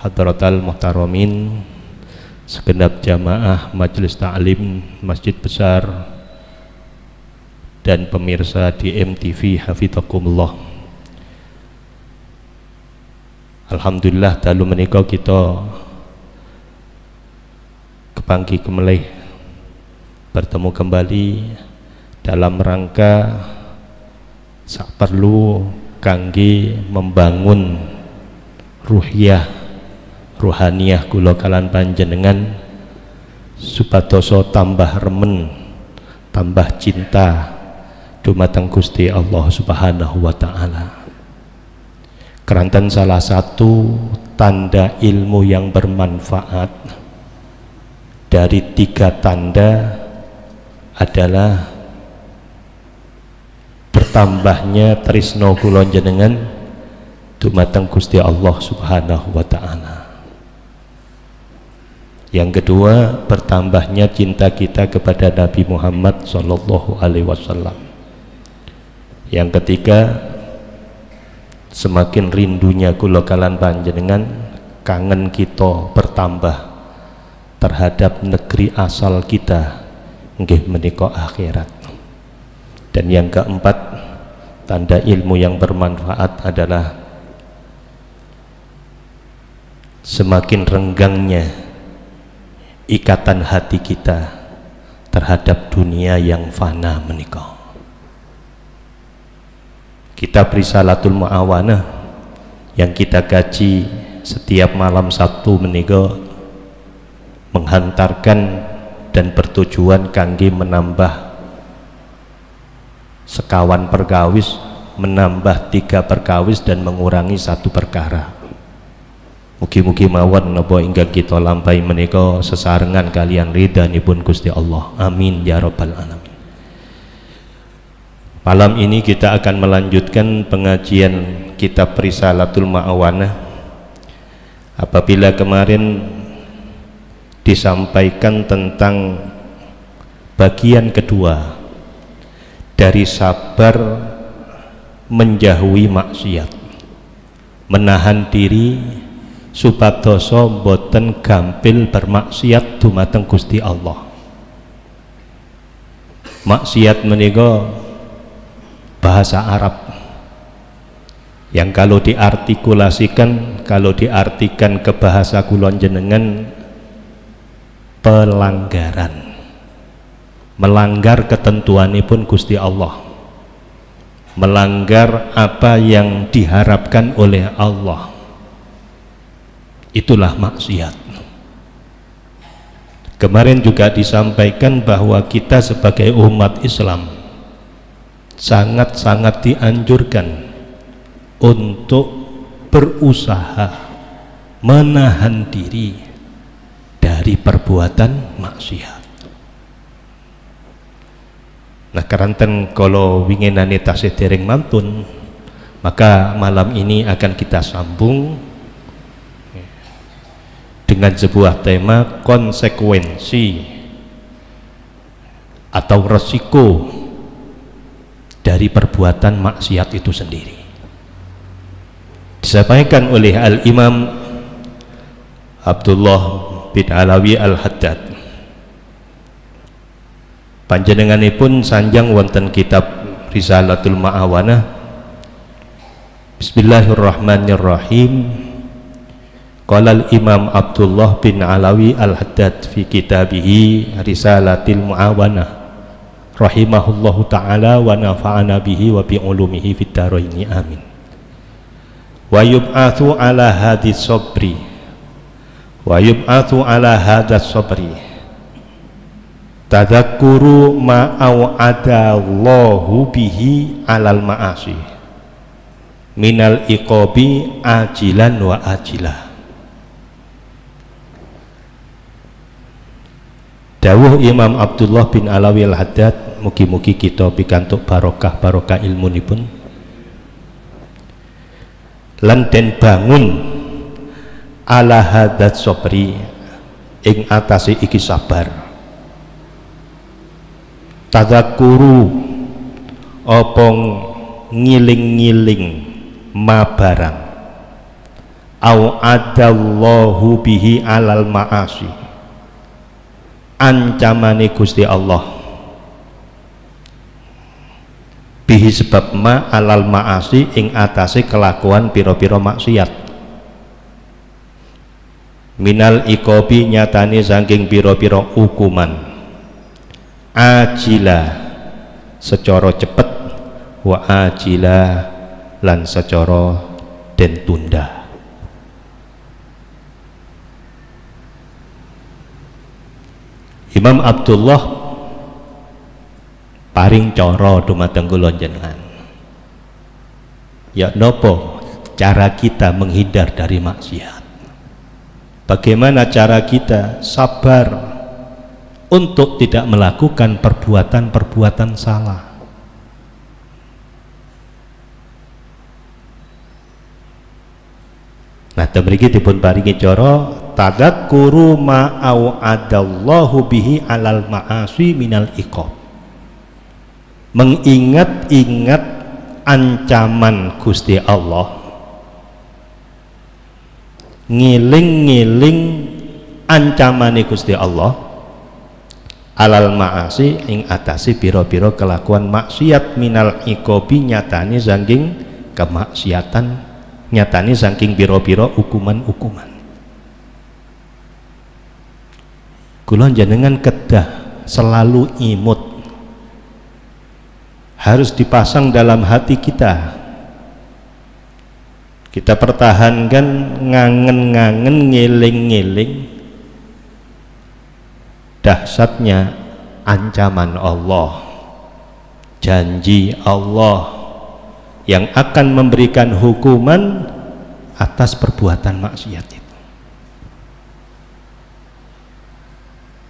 hadratal muhtaramin, segenap jamaah majelis ta'lim Masjid Besar dan pemirsa di MTV hafidhakumullah. Alhamdulillah dalu menika kita kepanggi kemelih bertemu kembali dalam rangka sak perlu kangge membangun ruhaniyah kula kalan panjenengan supadoso tambah remen, tambah cinta dumateng Gusti Allah Subhanahu wa taala. Keranten salah satu tanda ilmu yang bermanfaat dari 3 tanda adalah bertambahnya trisno kula jenengan dumateng Gusti Allah Subhanahu wa taala. Yang kedua, bertambahnya cinta kita kepada Nabi Muhammad sallallahu alaihi wasallam. Yang ketiga, semakin rindunya kula kalan panjenengan, kangen kita bertambah terhadap negeri asal kita, nggih menika akhirat. Dan yang keempat, tanda ilmu yang bermanfaat adalah semakin renggangnya ikatan hati kita terhadap dunia yang fana menika. Kitab Risalatul Mu'awanah yang kita kaji setiap malam Sabtu menika menghantarkan dan bertujuan kangge menambah sekawan perkawis, menambah 3 perkawis dan mengurangi 1 perkara. Mugi-mugi mawon napa ingkang kita lampahi menika sesarengan kalian ridhanipun Gusti Allah. Amin ya rabbal alamin. Malam ini kita akan melanjutkan pengajian kitab Risalatul Mu'awanah. Apabila kemarin disampaikan tentang bagian kedua dari sabar menjauhi maksiat, menahan diri supadoso boten gampil bermaksiat dumateng Gusti Allah. Maksiat menika bahasa Arab yang kalau diartikulasikan, kalau diartikan ke bahasa kulon jenengan, pelanggaran, melanggar ketentuanipun Gusti Allah, melanggar apa yang diharapkan oleh Allah, itulah maksiat. Kemarin juga disampaikan bahwa kita sebagai umat Islam sangat-sangat dianjurkan untuk berusaha menahan diri dari perbuatan maksiat. Nah, karanten kalau winginane tasih dereng mantun, maka malam ini akan kita sambung dengan sebuah tema konsekuensi atau resiko dari perbuatan maksiat itu sendiri. Disampaikan oleh Al-Imam Abdullah bin Alawi Al-Haddad. Panjenenganipun sanjang wonten kitab Risalatul Mu'awanah. Bismillahirrahmanirrahim. Qala al-Imam Abdullah bin Alawi Al-Haddad fi kitabihi Risalatil Mu'awanah rahimahullahu ta'ala wa nafa'ana bihi wa bi ulumihi fid dharaini amin. Wa yub'atsu ala hadis sabri wa yub'atsu ala hadas sabri tadzakkuru ma au'ada Allahu bihi alal ma'asi minal iqabi ajilan wa ajilah. Dawuh Imam Abdullah bin Alawi Al-Haddad, mugi-mugi kita pikantuk barokah ilmunipun. Lan den bangun ala hadat sobri ing atase iki sabar. Tadzakuru opong ngiling-ngiling ma barang au adallahu bihi alal ma'asi, ancamane Gusti Allah bihi sebab ma alal ma'asi ing atase kelakuan pira-pira maksiat, minal ikobi nyatane saking pira-pira hukuman, ajila secara cepet, wa ajila lan secara den tunda. Imam Abdullah paring cara dumateng kula jenengan, ya nopo cara kita menghindar dari maksiat, bagaimana cara kita sabar untuk tidak melakukan perbuatan-perbuatan salah. Nah, temriki dipun paringi cara tadzakkuru ma au'adallahu bihi alal ma'asi minal iqab, mengingat-ingat ancaman Gusti Allah, ngiling-ngiling ancamane Gusti Allah alal ma'asi ing atasi pira-pira kelakuan maksiat, minal iqabi nyatane saking kemaksiatan, nyatane saking pira-pira hukuman-hukuman. Kula jenengan kedah selalu imut, harus dipasang dalam hati kita. Kita pertahankan, ngangen-ngangen, ngiling-ngiling dahsyatnya ancaman Allah, janji Allah yang akan memberikan hukuman atas perbuatan maksiat itu.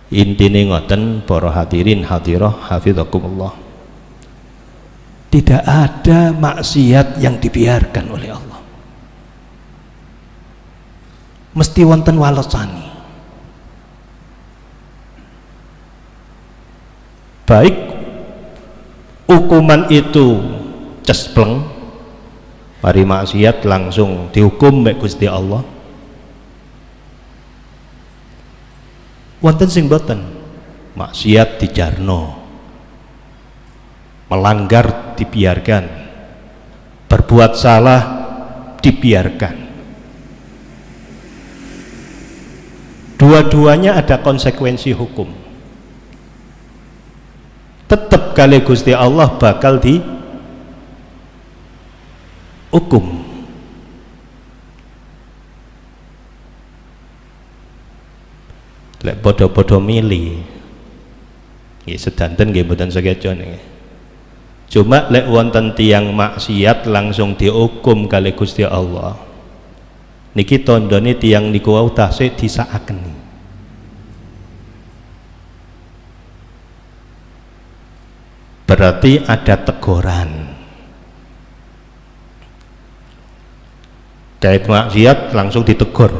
Intine ngoten para hadirin hadirah hafizakumullah, tidak ada maksiat yang dibiarkan oleh Allah, mesti wonten walesane. Baik hukuman itu cespleng, mari maksiat langsung dihukum mbek Gusti Allah, wonten sing boten, maksiat dijarno, melanggar dibiarkan, berbuat salah dibiarkan. Dua-duanya ada konsekuensi hukum. Tetap kali Gusti Allah bakal dihukum. Lek bodoh-bodoh milih, nggih sedanten nggih mboten sekeca niki. Cuma lek wonten tiyang maksiat langsung dihukum kali Gusti Allah, niki tandane tiyang niku wau tasih disakaken. Berarti ada teguran. Kait maksiat langsung ditegur.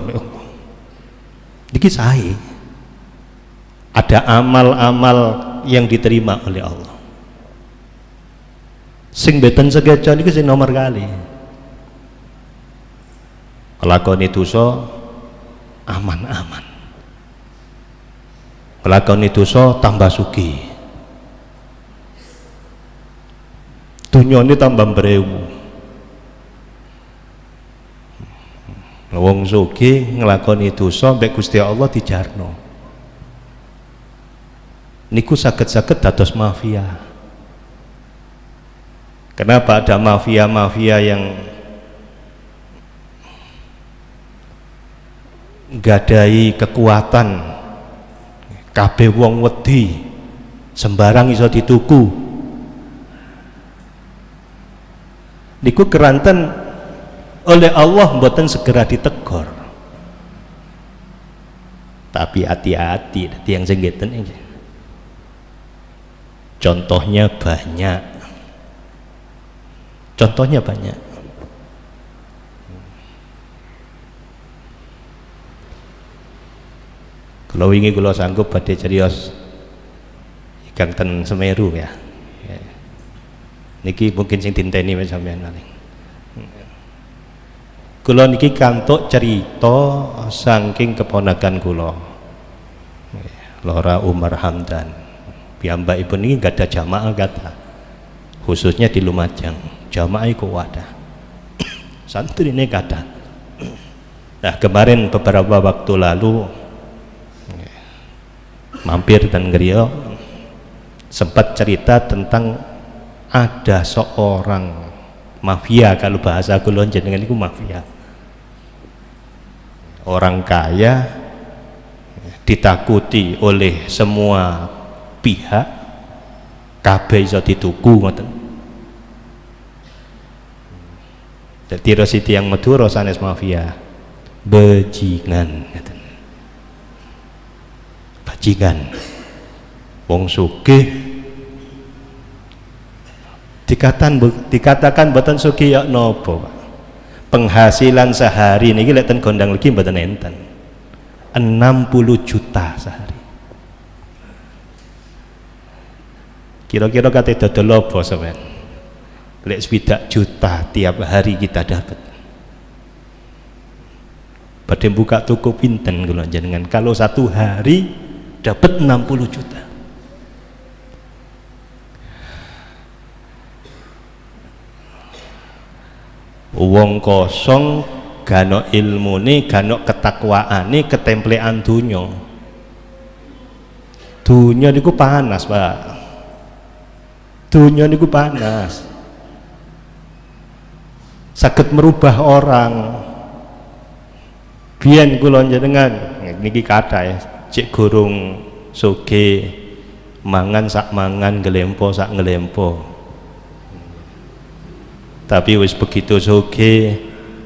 Niki sae. Ada amal-amal yang diterima oleh Allah. Sing beten sekeca niki sing nomor kali. Nglakoni dosa aman-aman. Nglakoni dosa tambah sugih. Dunyane tambah mbreu. Wong sugih nglakoni dosa mbek Gusti Allah dijarno. Niku saged-saged dados mafia. Kenapa ada mafia-mafia yang gadai kekuatan, kabeh wong wedi, sembarang iso dituku. Niku keranten oleh Allah mboten segera ditegur. Tapi hati-hati yang jenggeten ini. Contohnya banyak. Contohnya banyak. Kalau wingi kula sanggup badhe cerios ikan ten Semeru ya. Niki mungkin sing dinteni sampeyan maling. Kula niki kantuk cerita saking keponakan kula. Lora Umar Hamdan. Piyambakipun niki gada jamaah kata. Khususnya di Lumajang. Jamaah iku wadah. Santrine kata. Nah, kemarin beberapa waktu lalu mampir dan ngeriyo sempat cerita tentang ada seorang mafia, kalau bahasa kula jenengan iku mafia. Orang kaya ditakuti oleh semua pihak, kabeh iso dituku ngoten. Dadi resiti yang Madura sanes mafia, bajingan ngoten. Bajingan. Wong sugih dikatakan mboten sugih ya napa, Pak. Penghasilan sehari niki lek ten gondang legi mboten enten. 60 juta sehari. Kira-kira kate dodol apa sampean? Lek 20 juta tiap hari kita dapat. Badhe buka toko pinten kula jenengan kalau satu hari dapat 60 juta. Wong kosong gano ilmune, gano ketakwaane, ketemplean dunya. Dunya niku panas, Pak. Dunya niku panas. Saged merubah orang. Biyen kula jenengan niki kathah ya, cek gurung sugih mangan sak mangan, ngelempo sak ngelempo. Tapi wis begitu sugih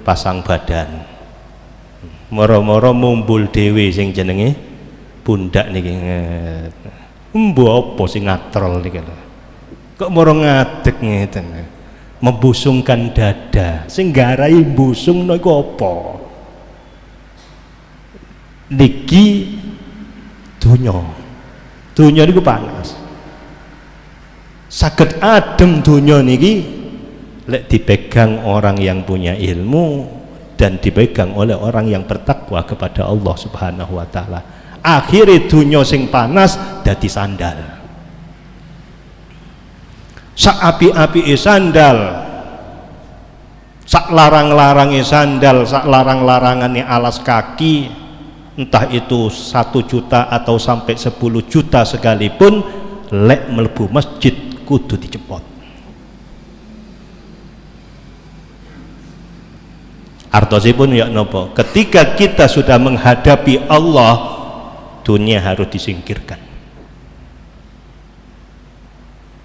pasang badan, moro-moro mumbul dewe sing jenenge pundak niki. Mbo apa sing ngatrol niki kok moro ngadeg ngeten, membusungkan dada, sing garai busungno iku apa? Niki dunya niku panas, saged adem dunya niki lek dipegang orang yang punya ilmu dan dipegang oleh orang yang bertakwa kepada Allah Subhanahu wa taala. Akhire dunya sing panas dadi sandal. Sak api-apike sandal, sak larang-larange sandal, sak larang-larangane alas kaki, entah itu 1 juta atau sampai 10 juta sekalipun, lek mlebu masjid kudu dicepot. Artosipun ya nopo, ketika kita sudah menghadapi Allah, dunia harus disingkirkan.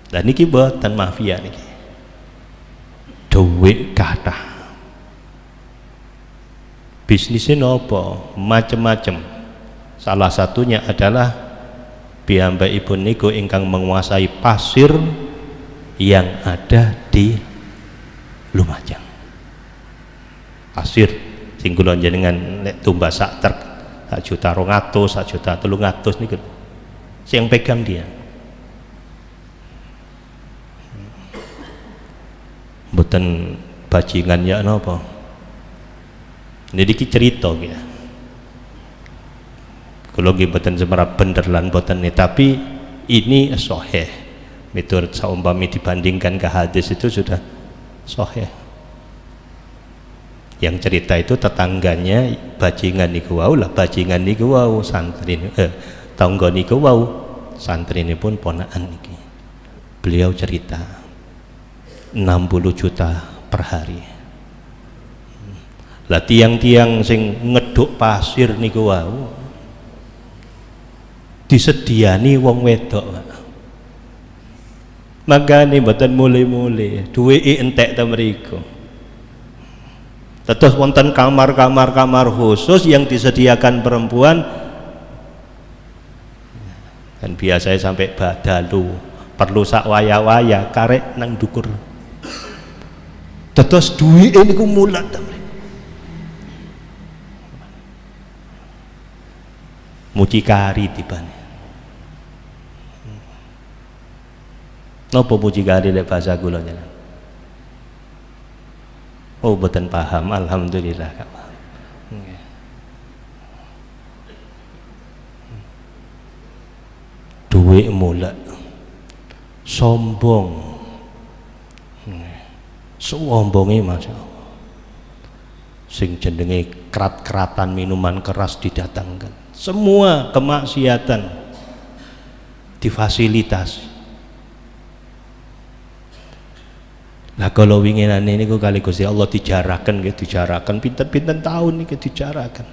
Dan niki boten mafia niki, duit kathah. Bisnisnya nopo macem-macem. Salah satunya adalah piyambakipun niku ingkang menguasai pasir yang ada di Lumajang. Pasir sing kula jenengan nek tumbas sak truk 1.200.000, 1.300.000 niku sing pegang dia. Mboten bajingan ya napa. Niki cerita ya. Kula nggih mboten semerap bener lan mboten, tapi ini sahih. Miturut saumpami dibandingkan ke hadis itu sudah sahih. Yang cerita itu tetangganya bajingan niku wau lah, bajingan niku wau santri tangga niku wau santrine pun ponakan niki. Beliau cerita 60 juta per hari. Lah tiang-tiang sing ngeduk pasir niku wau disediani wong wedok. Makane mboten mule-mule duweke entek ta mriku. Terus wonten kamar khusus yang disediakan perempuan, dan biasanya sampai badalu, perlu sak waya-waya karek nang dukur. Terus duwike niku mulat ta mriki. Mucikari tibane. Napa mucikari lek bahasa kula jenengan? Oh boten paham, alhamdulillah gak paham. Duit mulak sombong, sombonge Masya Allah. Sing jenenge kerat-keratan minuman keras didatangkan, semua kemaksiatan difasilitasi. Nah kalau winginane niku kali Gusti Allah dijarakan pinten-pinten tahun niki dijarakan.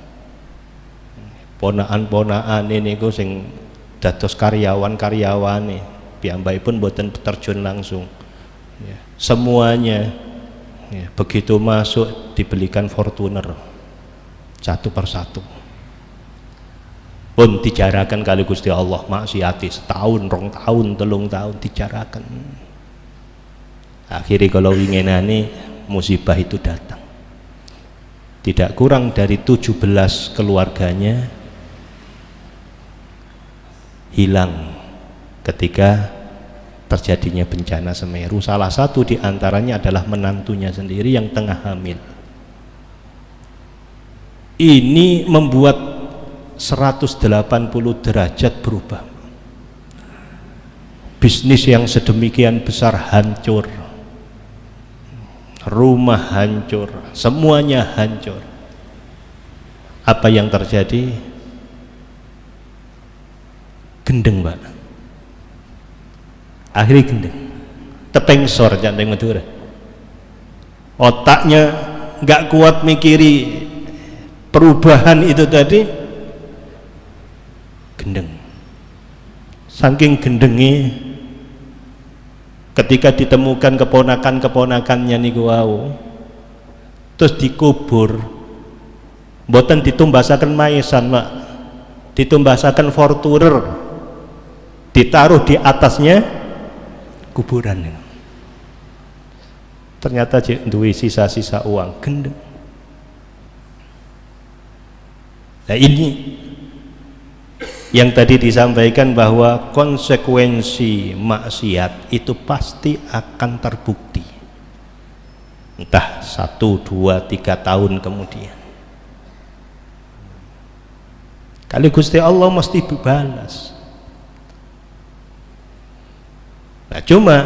Ponakan-ponakan niku sing dados karyawan-karyawane piyambakipun boten terjun langsung. Ya, semuanya ya, begitu masuk dibelikan Fortuner satu persatu. Pun dijarakan kali Gusti Allah maksiati setahun, 2 tahun, 3 tahun dijarakan. Akhirnya kalau winginane musibah itu datang. Tidak kurang dari 17 keluarganya hilang ketika terjadinya bencana Semeru. Salah satu di antaranya adalah menantunya sendiri yang tengah hamil. Ini membuat 180 derajat berubah. Bisnis yang sedemikian besar hancur, rumah hancur, semuanya hancur. Apa yang terjadi? Gendeng, Pak. Akhirnya gendeng, tepengsor janteng Madura. Otaknya nggak kuat mikiri perubahan itu tadi, gendeng. Saking gendengnya, ketika ditemukan keponakan-keponakannya niku wau, terus dikubur, mboten ditumbasaken maesan, Pak, ditumbasaken Fortuner, ditaruh di atasnya kuburan. Ternyata duwe sisa-sisa uang, gendeng. Nah ini yang tadi disampaikan bahwa konsekuensi maksiat itu pasti akan terbukti, entah 1, 2, 3 tahun kemudian. Kali Gusti Allah mesti dibalas. Nah cuma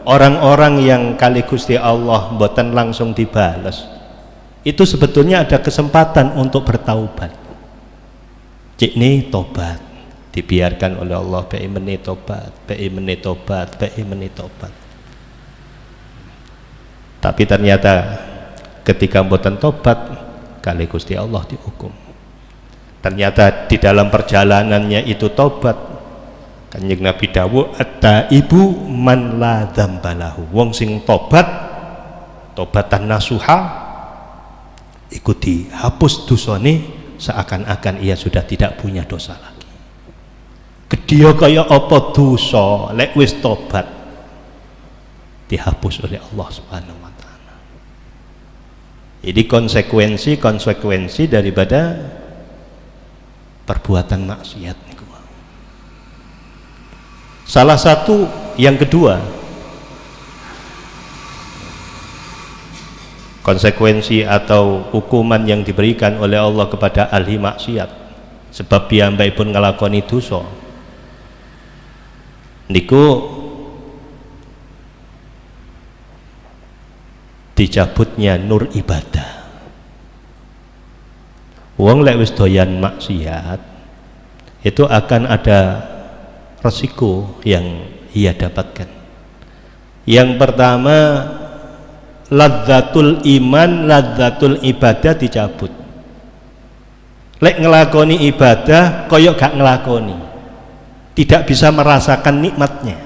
orang-orang yang kali Gusti Allah mboten langsung dibalas, itu sebetulnya ada kesempatan untuk bertaubat. Cik ini tobat, dibiarkan oleh Allah, baik menit tobat, baik menit tobat, baik menit tobat. Tapi ternyata ketika mboten tobat, kali Gusti Allah dihukum. Ternyata di dalam perjalanannya itu tobat, Kanjeng Nabi dawuh at-taibu man la dzambalahu. Wong sing tobat, tobatan nasuha, iku dihapus dosane seakan-akan ia sudah tidak punya dosa lagi. Kedya kaya apa dosa, lek wis tobat dihapus oleh Allah Subhanahu wa taala. Jadi konsekuensi daripada perbuatan maksiat niku. Salah satu yang kedua, konsekuensi atau hukuman yang diberikan oleh Allah kepada ahli maksiat sebab piyambakipun nglakoni dosa niku dicabutnya nur ibadah. Wong lek wis doyan maksiat itu akan ada resiko yang ia dapatkan. Yang pertama, ladzatul iman, ladzatul ibadah dicabut. Lek ngelakoni ibadah koyok gak ngelakoni, tidak bisa merasakan nikmatnya.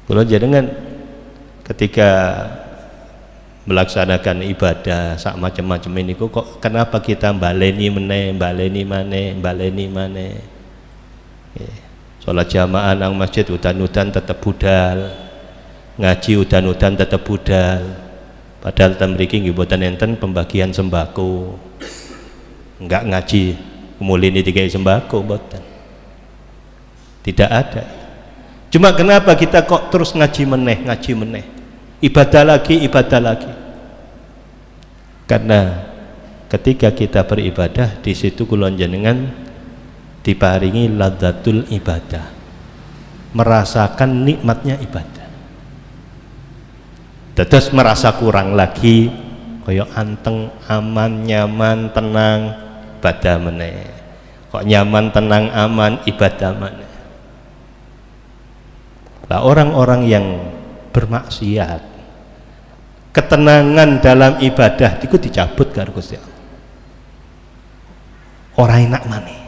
Kalau jenengan ketika melaksanakan ibadah sak macam-macam ini kok kenapa kita baleni maneh sholat jamaah nang masjid udan-udan tetap budal, ngaji udan-udan tetap budal, padahal ten mriki nggih mboten enten pembagian sembako, enggak ngaji mulini dikai sembako mboten, tidak ada. Cuma kenapa kita kok terus ngaji meneh, ibadah lagi, karena ketika kita beribadah di situ kula jenengan diparingi ladzatul ibadah, merasakan nikmatnya ibadah. Terus merasa kurang lagi, kaya anteng, aman, nyaman, tenang, ibadah meneh. Kok nyaman, tenang, aman, ibadah meneh. Lah orang-orang yang bermaksiat, ketenangan dalam ibadah itu dicabut karo Gusti Allah. Ora enak maneh.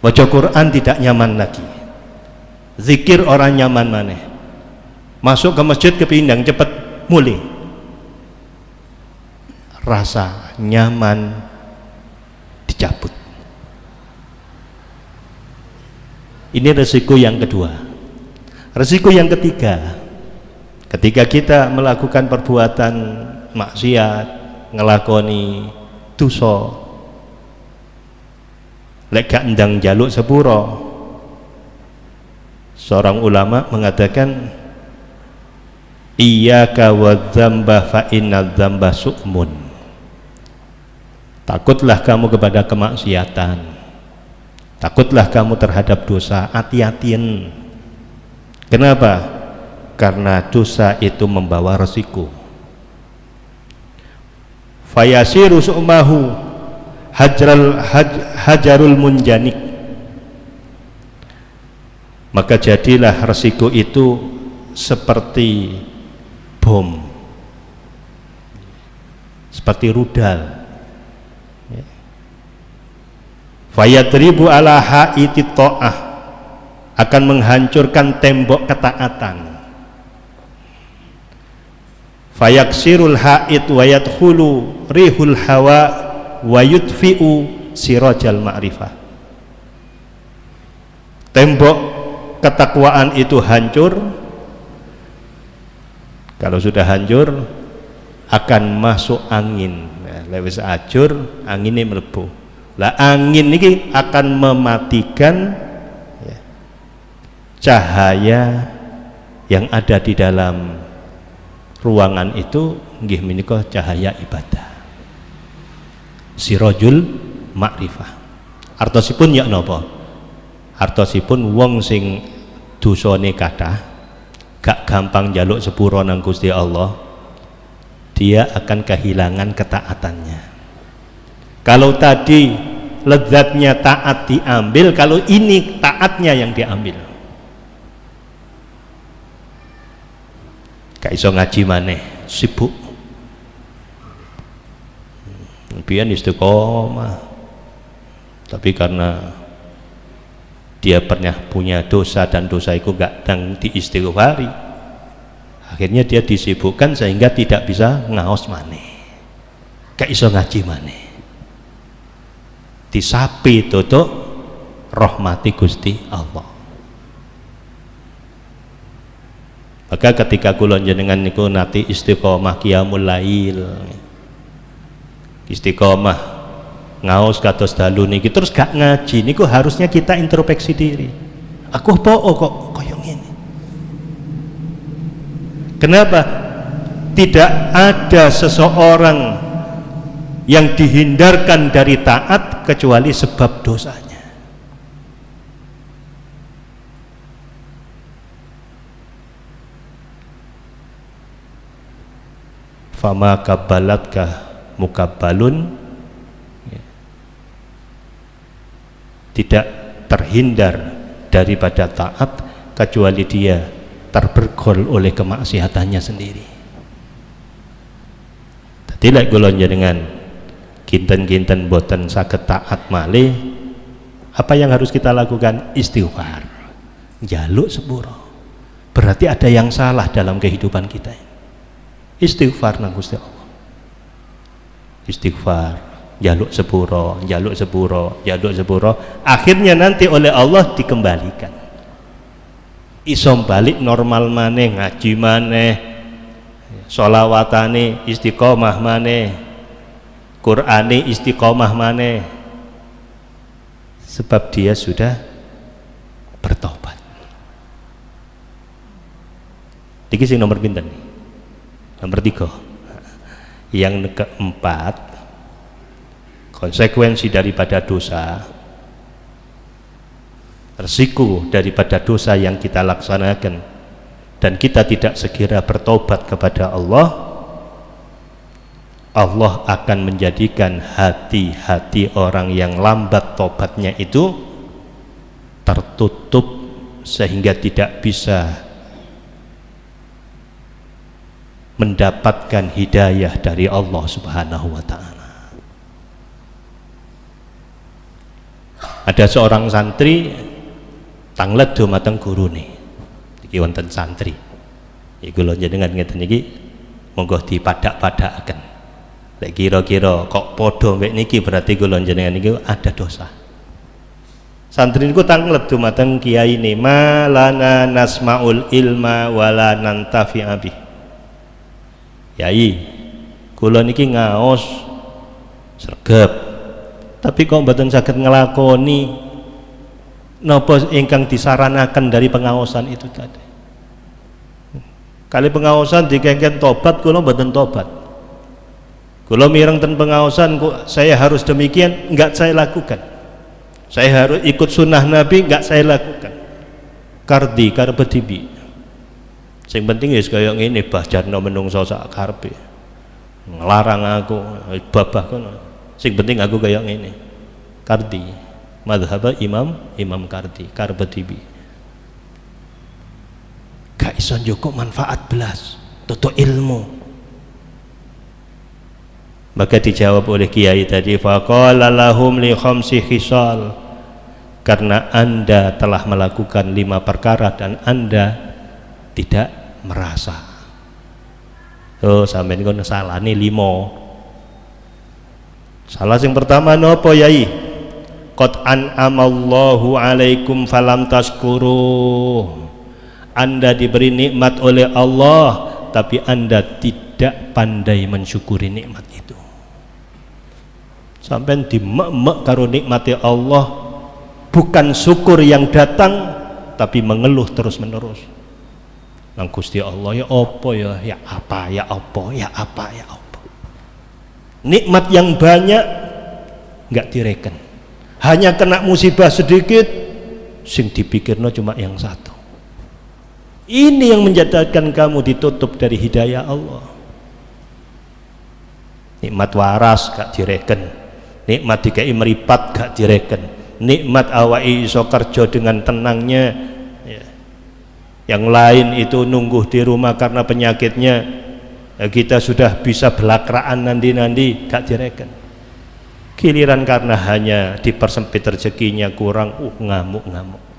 Baca Quran tidak nyaman lagi. Zikir orang nyaman maneh. Masuk ke masjid kepindang cepet mulai. Rasa nyaman dicabut. Ini resiko yang kedua. Resiko yang ketiga, ketika kita melakukan perbuatan maksiat, ngelakoni dosa, lek gak ndang jaluk sepuro, seorang ulama mengatakan iyyaka wadzamba fa innadz dzamba su'mun. Takutlah kamu kepada kemaksiatan, takutlah kamu terhadap dosa, hati-hatiin. Kenapa? Karena dosa itu membawa resiko. Fayasiru su'mahu hajarul munjanik, maka jadilah resiko itu seperti bom, seperti rudal. Fayadribu ala haiti ta'ah, akan menghancurkan tembok ketaatan. Fayaksirul hait wa yadkhulu rihul hawa wa yudfi'u sirajal ma'rifah. Tembok ketakwaan itu hancur. Kalau sudah hancur akan masuk angin. Lewis ajur anginnya melebu. Lah angin ini akan mematikan ya, cahaya yang ada di dalam ruangan itu, nggih menika cahaya ibadah. Sirajul ma'rifah. Artosipun ya napa? Artosipun wong sing dosane kathah, gak gampang njaluk sepuro nang Gusti Allah, dia akan kehilangan ketaatannya. Kalau tadi lezatnya taat diambil, kalau ini taatnya yang diambil. Gak iso ngaji maneh, sibuk. Biyen istiqomah, tapi karena dia pernah punya dosa dan dosa itu gak dang diistighfari, akhirnya dia disibukkan sehingga tidak bisa ngaos maneh, gak iso ngaji maneh. Disapi tutuk rahmati Gusti Allah. Maka ketika kula jenengan niku nati istiqomah qiyamul lail, istiqomah ngaos kados dalu niki terus gak ngaji niku, harusnya kita introspeksi diri. Aku apa kok koyo ngene? Kenapa tidak ada seseorang yang dihindarkan dari taat kecuali sebab dosanya? Fama kabalatkah mukabbalun, tidak terhindar daripada taat kecuali dia terbergol oleh kemaksiatannya sendiri. Tidak golon jenengan kinten-kinten boten saged taat malih, apa yang harus kita lakukan? Istighfar, njaluk sepuro. Berarti ada yang salah dalam kehidupan kita. Istighfar nang Gusti Allah, istighfar, jaluk sepuro, jaluk sepuro, jaluk sepuro, akhirnya nanti oleh Allah dikembalikan, isom balik normal maneh, ngaji maneh, sholawatane istiqomah maneh, Qur'ane istiqomah maneh, sebab dia sudah bertobat. Iki sing nomor pinten? Nomor 3. Yang keempat, konsekuensi daripada dosa, resiko daripada dosa yang kita laksanakan dan kita tidak segera bertobat kepada Allah, Allah akan menjadikan hati-hati orang yang lambat tobatnya itu tertutup sehingga tidak bisa mendapatkan hidayah dari Allah Subhanahu wa ta'ala. Ada seorang santri tanglet do mateng gurune. Iki wonten santri. Iku lho jenengan ngeten iki monggo dipadak-padakaken. Lek kira-kira kok padha mek niki berarti kula jenengan iki ada dosa. Santri niku tanglet do mateng kiai ne, malana nasmaul ilma wala nantafi'a bih. Yai, kula niki ngaos sregep, tapi kok mboten saged nglakoni napa ingkang disaranaken dari pengaosan itu tadi. Kali pengaosan dikengken tobat, kula mboten tobat. Kula mireng ten pengaosan kok saya harus demikian, enggak saya lakukan. Saya harus ikut sunnah Nabi, enggak saya lakukan. Kardi karepe tibi. Sing penting wis kaya ngene, bajarno menungso sak karepe. Nglarang aku babah kono. Sing penting aku kaya ngene. Kardi. Madhhab Imam Kardi, karepe tibi. Gak iso njoko manfaat belas, tutuk ilmu. Maka dijawab oleh kiai tadi, faqala lahum li khamsi khisal. Karena Anda telah melakukan 5 perkara dan Anda tidak merasa. Oh, sampeyan kono salane 5. Salah yang pertama nopo yai? Qad an'amallahu alaikum falam tashkuru. Anda diberi nikmat oleh Allah tapi Anda tidak pandai mensyukuri nikmat itu. Sampeyan dimek-mek karo nikmati Allah, bukan syukur yang datang tapi mengeluh terus-menerus. Nang Gusti Allah ya apa ya apa ya apa ya apa ya apa. Nikmat yang banyak enggak direken. Hanya kena musibah sedikit sing dipikirno cuma yang satu. Ini yang menjadikan kamu ditutup dari hidayah Allah. Nikmat waras gak direken, nikmat dikai meripat gak direken, nikmat awake iso kerja dengan tenangnya. Yang lain itu nunggu di rumah karena penyakitnya, kita sudah bisa belakraan nandi-nandi gak direken. Giliran karena hanya dipersempit rezekinya kurang, ngamuk-ngamuk.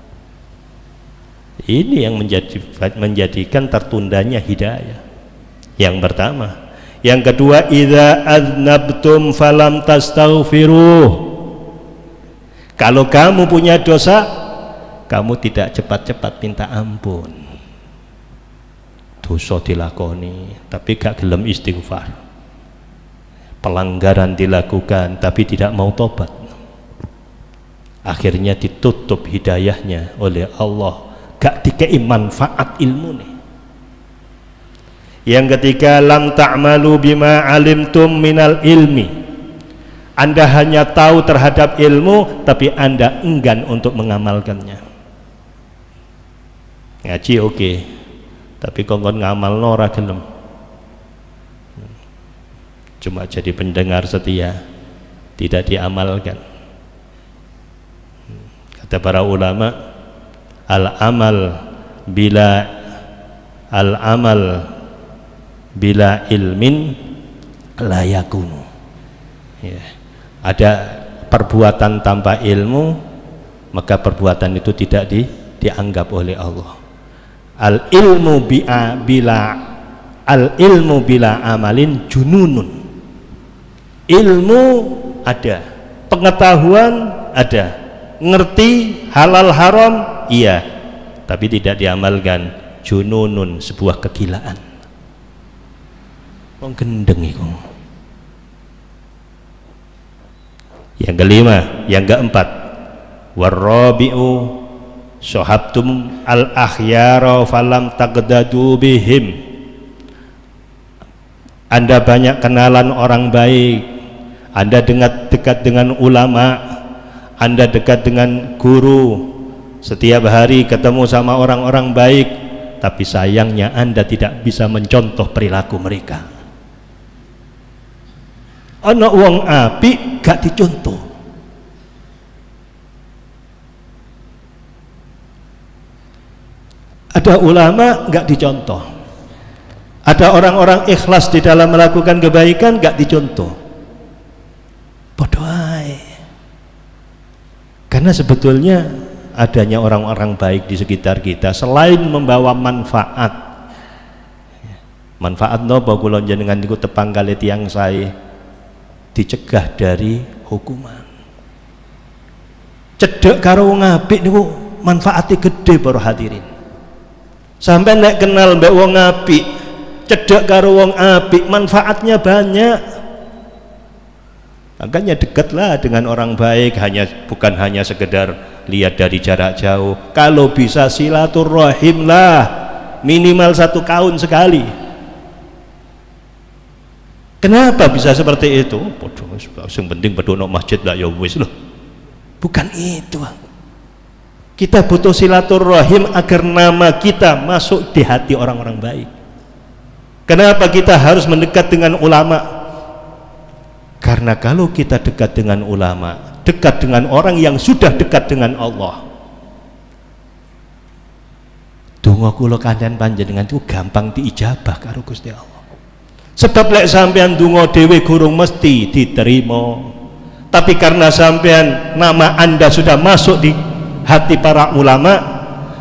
Ini yang menjadikan tertundanya hidayah. Yang pertama. Yang kedua, idza aznabtum falam tastaghfiruh. Kalau kamu punya dosa, kamu tidak cepat-cepat minta ampun. Dosa dilakoni tapi gak gelem istighfar. Pelanggaran dilakukan tapi tidak mau tobat. Akhirnya ditutup hidayahnya oleh Allah, gak dikei manfaat ilmu nih. Yang ketiga, lam ta'malu bima alimtum minal ilmi. Anda hanya tahu terhadap ilmu tapi Anda enggan untuk mengamalkannya. Ngaji oke, tapi kongkon ngamal ora gelem. Cuma jadi pendengar setia, tidak diamalkan. Kata para ulama, al-amal bila ilmin la yakunu. Ya. Ada perbuatan tanpa ilmu, maka perbuatan itu tidak dianggap oleh Allah. Al ilmu bila amalin jununun. Ilmu ada, pengetahuan ada, ngerti halal haram iya, tapi tidak diamalkan, jununun, sebuah kegilaan. Wong gendeng iku. Yang kelima, yang keempat, warrabi'u Sahabtum al-akhyara falam taqdadu bihim. Anda banyak kenalan orang baik, Anda dekat dengan ulama, Anda dekat dengan guru, setiap hari ketemu sama orang-orang baik, tapi sayangnya Anda tidak bisa mencontoh perilaku mereka. Ana wong apik gak dicontoh. Ada ulama nggak dicontoh, ada orang-orang ikhlas di dalam melakukan kebaikan nggak dicontoh. Bodoh ae. Karena sebetulnya adanya orang-orang baik di sekitar kita selain membawa manfaat nopo kula jenengan niku tepang kali tiyang sae, dicegah dari hukuman. Cedek karo wong apik niku manfaatnya gede para hadirin. Sampai nek kenal mbek wong apik, cedek karo wong apik, manfaatnya banyak. Makanya dekatlah dengan orang baik, bukan hanya sekedar lihat dari jarak jauh. Kalau bisa silaturahim lah, minimal 1 tahun sekali. Kenapa bisa seperti itu? Yang penting bedono masjid lah ya wis loh. Bukan itu. Kita butuh silaturahim agar nama kita masuk di hati orang-orang baik. Kenapa kita harus mendekat dengan ulama? Karena kalau kita dekat dengan ulama, dekat dengan orang yang sudah dekat dengan Allah, donga kula kancan panjenengan itu gampang diijabah karo Gusti Allah. Sebab lek sampean donga dhewe gurung mesti diterima. Tapi karena sampean nama Anda sudah masuk di hati para ulama,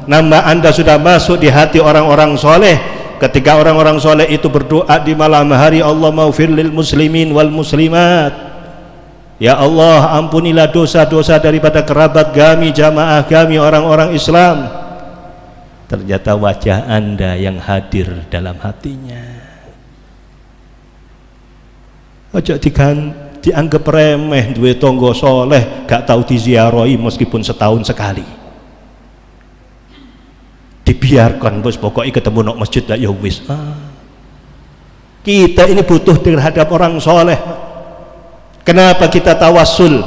nama Anda sudah masuk di hati orang-orang soleh. Ketika orang-orang soleh itu berdoa di malam hari, Allah maghfir lil muslimin wal muslimat, ya Allah ampunilah dosa-dosa daripada kerabat kami, jamaah kami, orang-orang Islam. Ternyata wajah Anda yang hadir dalam hatinya. Ojo dianggap remeh duwe tonggo soleh gak tahu diziarahi meskipun setahun sekali. Dibiarkan bos, pokoknya ketemu nok masjid lah ya wis. Kita ini butuh terhadap orang soleh. Kenapa kita tawassul?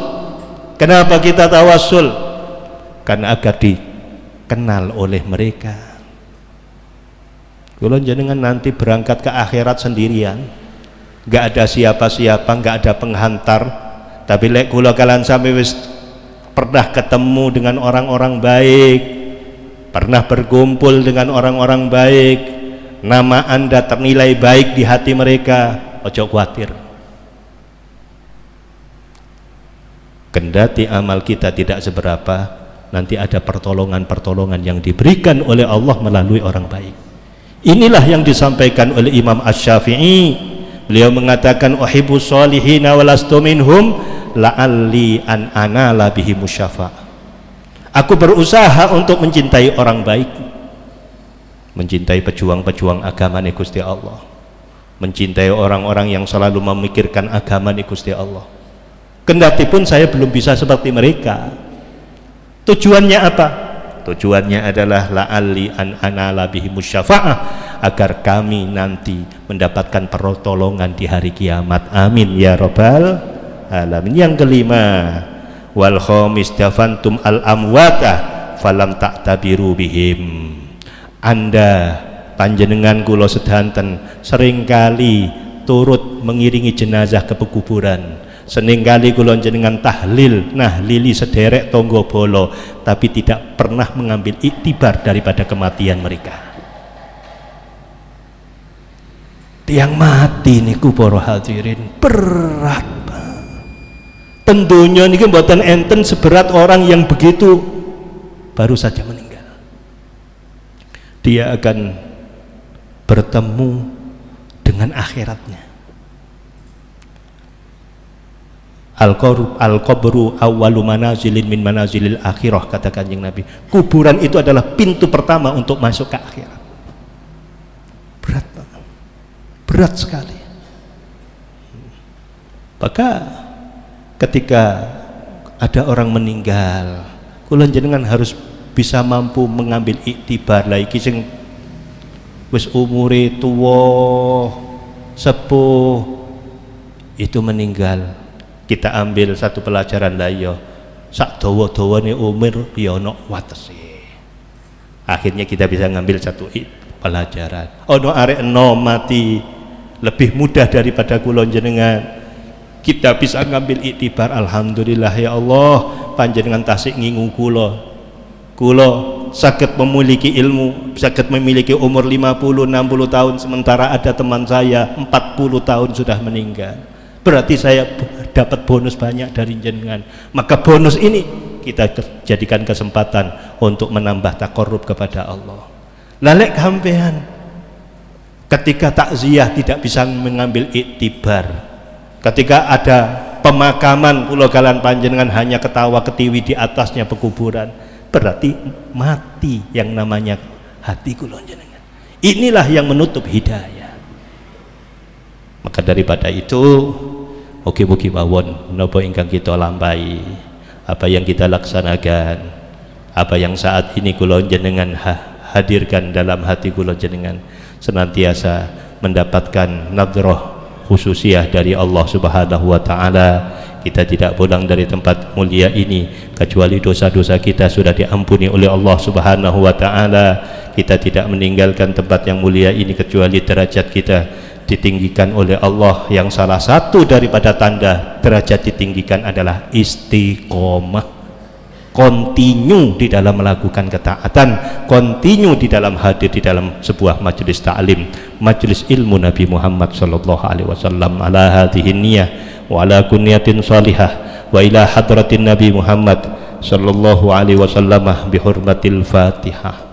Kenapa kita tawassul? Karena agar dikenal oleh mereka. Kalau jenengan nanti berangkat ke akhirat sendirian, gak ada siapa-siapa, gak ada penghantar, tapi lek kula kalian sampai wis pernah ketemu dengan orang-orang baik, pernah berkumpul dengan orang-orang baik, nama Anda ternilai baik di hati mereka, ojo khawatir. Kendati amal kita tidak seberapa, nanti ada pertolongan-pertolongan yang diberikan oleh Allah melalui orang baik. Inilah yang disampaikan oleh Imam Asy-Syafi'i. Beliau mengatakan uhibbus solihina walastu minhum la'alli an anala bihimus syafa'. Aku berusaha untuk mencintai orang baik, mencintai pejuang-pejuang agama ni Gusti Allah, mencintai orang-orang yang selalu memikirkan agama ni Gusti Allah. Kendati pun saya belum bisa seperti mereka. Tujuannya apa? Tujuannya adalah la'alli an anala bihimus syafa'ah, agar kami nanti mendapatkan pertolongan di hari kiamat. Amin ya rabbal alamin. Yang kelima, wal khamis dafantum al amwata falam ta'tabiru bihim. Anda panjenengan kula sedanten seringkali turut mengiringi jenazah ke pekuburan, seringkali kula jenengan tahlil nahlili sederek tonggo bolo, tapi tidak pernah mengambil iktibar daripada kematian mereka. Tiang mati niku para hadirin berat. Tentunya ini mboten enten seberat orang yang begitu baru saja meninggal. Dia akan bertemu dengan akhiratnya. Al-qabru awwalu manazilin min manazilil akhirah, kata Kanjeng Nabi. Kuburan itu adalah pintu pertama untuk masuk ke akhirat. Berat banget. Berat sekali. Maka ketika ada orang meninggal, kula jenengan harus bisa mampu mengambil iktibar lagi sing wis umure tuwa sepuh itu meninggal, kita ambil satu pelajaran lah ya sak dawa-dawane umur ya ana watese. Akhirnya kita bisa ngambil satu pelajaran. Ono arek enom mati lebih mudah daripada kula jenengan, kita bisa ngambil iktibar. Alhamdulillah ya Allah, panjenengan tasik ngingu kula saged memiliki ilmu, saged memiliki umur 50-60 tahun, sementara ada teman saya 40 tahun sudah meninggal. Berarti saya dapat bonus banyak dari jenengan. Maka bonus ini kita jadikan kesempatan untuk menambah takarrub kepada Allah. Lalek kampean ketika takziah tidak bisa mengambil iktibar, ketika ada pemakaman kula kalian panjenengan hanya ketawa ketiwi di atasnya pekuburan, berarti mati yang namanya hati kula jenengan. Inilah yang menutup hidayah. Maka daripada itu mugi-mugi mawon napa ingkang kita lampahi, apa yang kita laksanakan, apa yang saat ini kula jenengan hadirkan dalam hati kula jenengan, senantiasa mendapatkan nadrah khususiyah dari Allah Subhanahu wa taala. Kita tidak pulang dari tempat mulia ini kecuali dosa-dosa kita sudah diampuni oleh Allah Subhanahu wa taala. Kita tidak meninggalkan tempat yang mulia ini kecuali derajat kita ditinggikan oleh Allah, yang salah satu daripada tanda derajat ditinggikan adalah istiqomah, continue di dalam melakukan ketaatan, continue di dalam hadir di dalam sebuah majelis ta'lim, majelis ilmu Nabi Muhammad sallallahu alaihi wasallam, ala hadhihi niyah wa ala kunniyatin salihah wa ila hadratin Nabi Muhammad sallallahu alaihi wasallam bi hurmatil Fatihah.